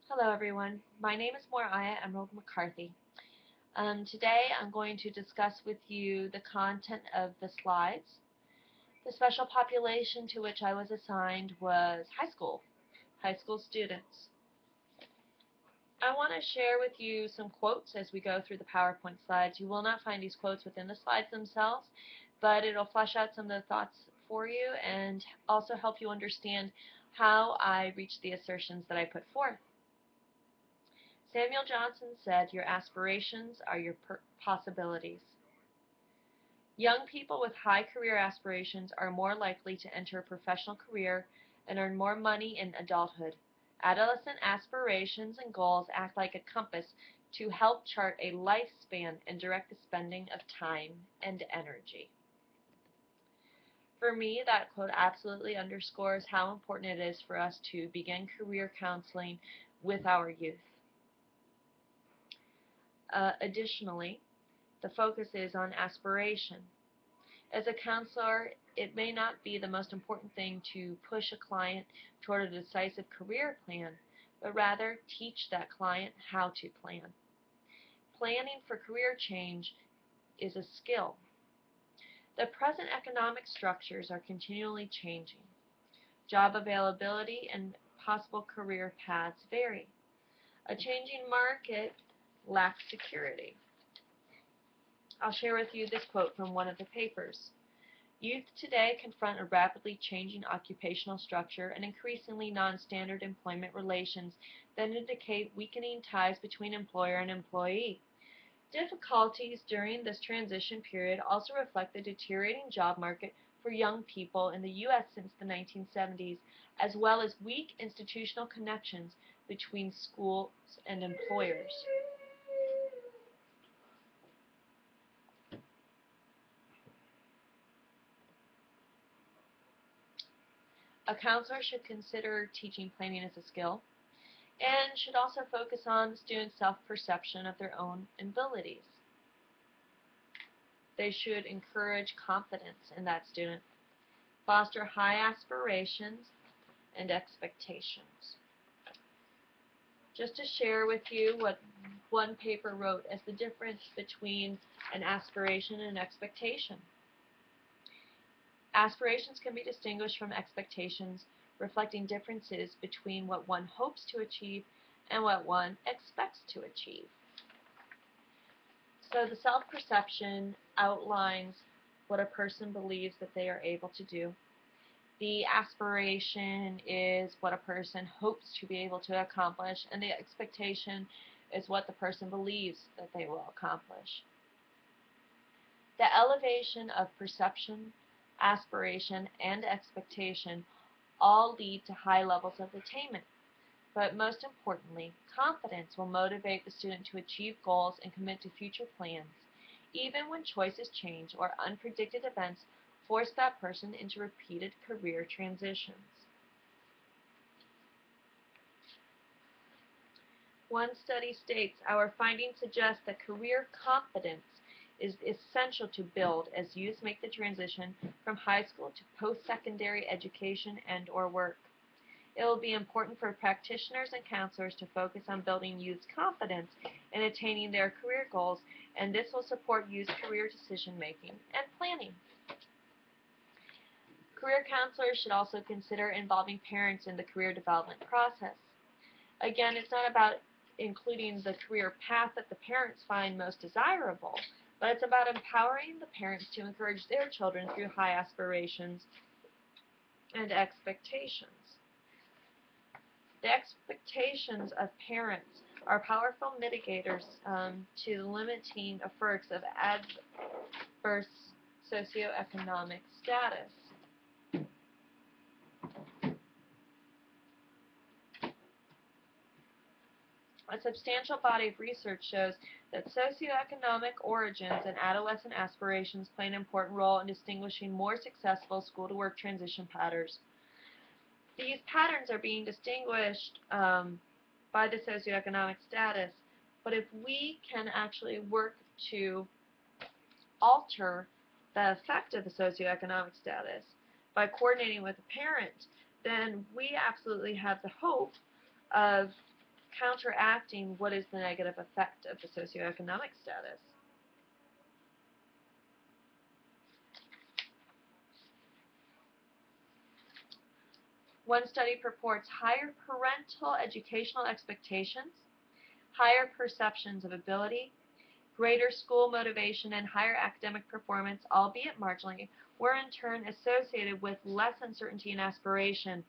Hello everyone, my name is Moriah Emerald McCarthy. Today I'm going to discuss with you the content of the slides. The special population to which I was assigned was high school students. I want to share with you some quotes as we go through the PowerPoint slides. You will not find these quotes within the slides themselves, but it'll flesh out some of the thoughts for you and also help you understand how I reached the assertions that I put forth. Samuel Johnson said, "Your aspirations are your possibilities." Young people with high career aspirations are more likely to enter a professional career and earn more money in adulthood. Adolescent aspirations and goals act like a compass to help chart a lifespan and direct the spending of time and energy. For me, that quote absolutely underscores how important it is for us to begin career counseling with our youth. Additionally, the focus is on aspiration. As a counselor, it may not be the most important thing to push a client toward a decisive career plan, but rather teach that client how to plan. Planning for career change is a skill. The present economic structures are continually changing. Job availability and possible career paths vary. A changing market lacks security. I'll share with you this quote from one of the papers. Youth today confront a rapidly changing occupational structure and increasingly non-standard employment relations that indicate weakening ties between employer and employee. Difficulties during this transition period also reflect the deteriorating job market for young people in the U.S. since the 1970s, as well as weak institutional connections between schools and employers. A counselor should consider teaching planning as a skill and should also focus on the student's self-perception of their own abilities. They should encourage confidence in that student, foster high aspirations and expectations. Just to share with you what one paper wrote as the difference between an aspiration and an expectation. Aspirations can be distinguished from expectations, reflecting differences between what one hopes to achieve and what one expects to achieve. So the self-perception outlines what a person believes that they are able to do. The aspiration is what a person hopes to be able to accomplish, and the expectation is what the person believes that they will accomplish. The elevation of perception, aspiration, and expectation all lead to high levels of attainment. But most importantly, confidence will motivate the student to achieve goals and commit to future plans, even when choices change or unpredicted events force that person into repeated career transitions. One study states, "Our findings suggest that career confidence is essential to build as youth make the transition from high school to post-secondary education and/or work. It will be important for practitioners and counselors to focus on building youth's confidence in attaining their career goals, and this will support youth's career decision-making and planning." Career counselors should also consider involving parents in the career development process. Again, it's not about including the career path that the parents find most desirable, but it's about empowering the parents to encourage their children through high aspirations and expectations. The expectations of parents are powerful mitigators to the limiting effects of adverse socioeconomic status. A substantial body of research shows that socioeconomic origins and adolescent aspirations play an important role in distinguishing more successful school-to-work transition patterns. These patterns are being distinguished by the socioeconomic status, but if we can actually work to alter the effect of the socioeconomic status by coordinating with the parent, then we absolutely have the hope of counteracting what is the negative effect of the socioeconomic status. One study purports higher parental educational expectations, higher perceptions of ability, greater school motivation, and higher academic performance, albeit marginally, were in turn associated with less uncertainty and aspiration.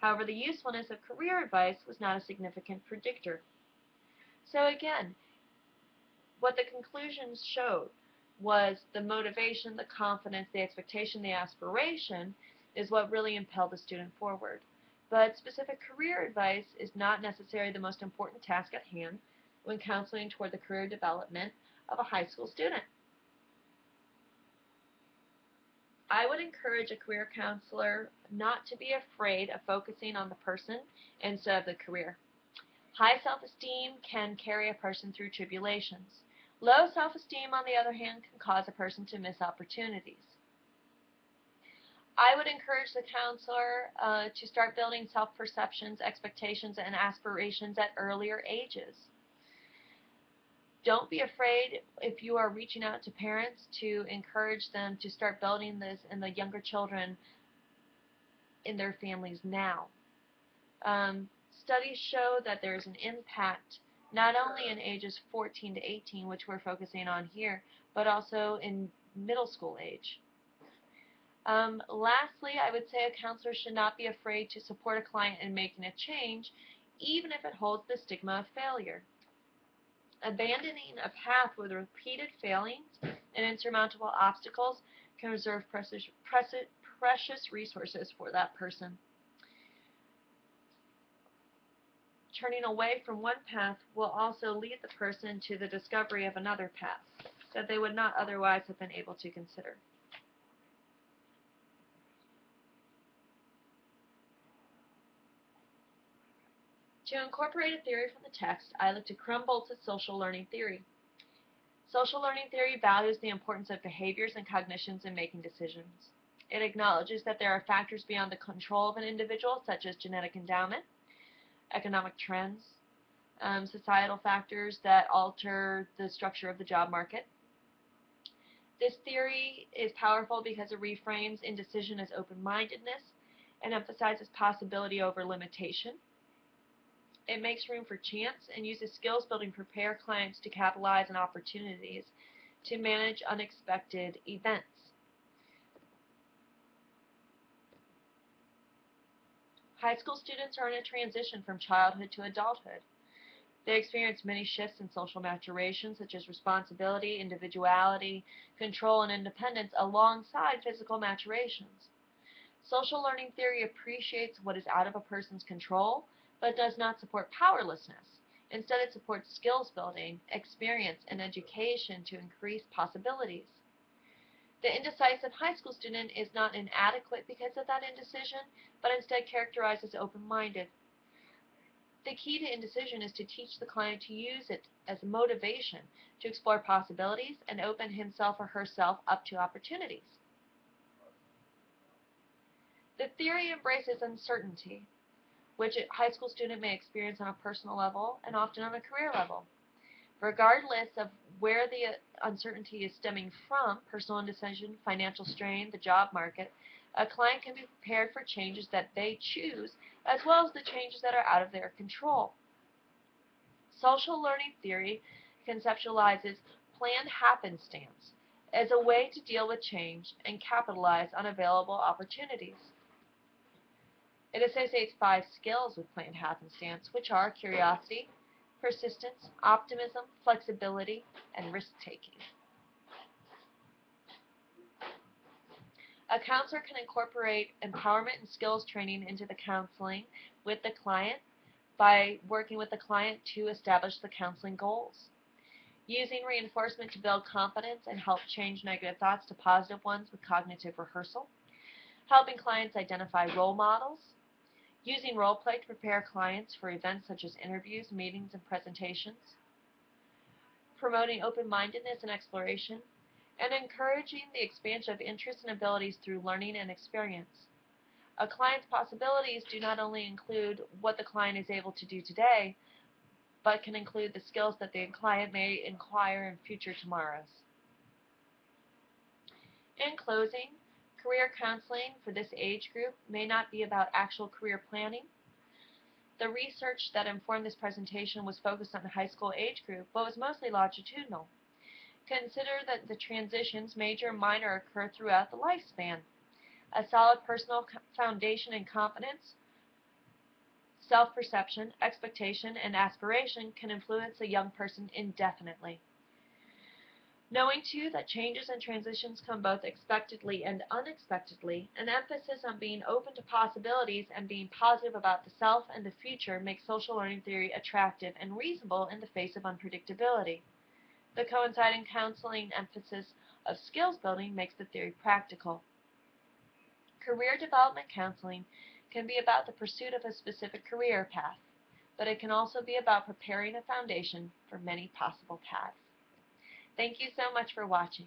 However, the usefulness of career advice was not a significant predictor. So again, what the conclusions showed was the motivation, the confidence, the expectation, the aspiration is what really impelled the student forward. But specific career advice is not necessarily the most important task at hand when counseling toward the career development of a high school student. I would encourage a career counselor not to be afraid of focusing on the person instead of the career. High self-esteem can carry a person through tribulations. Low self-esteem, on the other hand, can cause a person to miss opportunities. I would encourage the counselor to start building self-perceptions, expectations, and aspirations at earlier ages. Don't be afraid if you are reaching out to parents to encourage them to start building this in the younger children in their families now. Studies show that there's an impact not only in ages 14 to 18, which we're focusing on here, but also in middle school age. Lastly, I would say a counselor should not be afraid to support a client in making a change, even if it holds the stigma of failure. Abandoning a path with repeated failings and insurmountable obstacles can reserve precious resources for that person. Turning away from one path will also lead the person to the discovery of another path that they would not otherwise have been able to consider. To incorporate a theory from the text, I looked at Krumboldt's social learning theory. Social learning theory values the importance of behaviors and cognitions in making decisions. It acknowledges that there are factors beyond the control of an individual, such as genetic endowment, economic trends, societal factors that alter the structure of the job market. This theory is powerful because it reframes indecision as open-mindedness and emphasizes possibility over limitation. It makes room for chance and uses skills building to prepare clients to capitalize on opportunities to manage unexpected events. High school students are in a transition from childhood to adulthood. They experience many shifts in social maturation, such as responsibility, individuality, control, and independence, alongside physical maturations. Social learning theory appreciates what is out of a person's control, but does not support powerlessness. Instead, it supports skills building, experience, and education to increase possibilities. The indecisive high school student is not inadequate because of that indecision, but instead characterized as open-minded. The key to indecision is to teach the client to use it as motivation to explore possibilities and open himself or herself up to opportunities. The theory embraces uncertainty, which a high school student may experience on a personal level and often on a career level. Regardless of where the uncertainty is stemming from, personal indecision, financial strain, the job market, a client can be prepared for changes that they choose, as well as the changes that are out of their control. Social learning theory conceptualizes planned happenstance as a way to deal with change and capitalize on available opportunities. It associates 5 skills with planned happenstance, which are curiosity, persistence, optimism, flexibility, and risk-taking. A counselor can incorporate empowerment and skills training into the counseling with the client by working with the client to establish the counseling goals. Using reinforcement to build confidence and help change negative thoughts to positive ones with cognitive rehearsal. Helping clients identify role models. Using role play to prepare clients for events such as interviews, meetings, and presentations. Promoting open-mindedness and exploration. And encouraging the expansion of interests and abilities through learning and experience. A client's possibilities do not only include what the client is able to do today, but can include the skills that the client may inquire in future tomorrows. In closing, career counseling for this age group may not be about actual career planning. The research that informed this presentation was focused on the high school age group, but was mostly longitudinal. Consider that the transitions, major and minor, occur throughout the lifespan. A solid personal foundation and confidence, self-perception, expectation, and aspiration can influence a young person indefinitely. Knowing, too, that changes and transitions come both expectedly and unexpectedly, an emphasis on being open to possibilities and being positive about the self and the future makes social learning theory attractive and reasonable in the face of unpredictability. The coinciding counseling emphasis of skills building makes the theory practical. Career development counseling can be about the pursuit of a specific career path, but it can also be about preparing a foundation for many possible paths. Thank you so much for watching.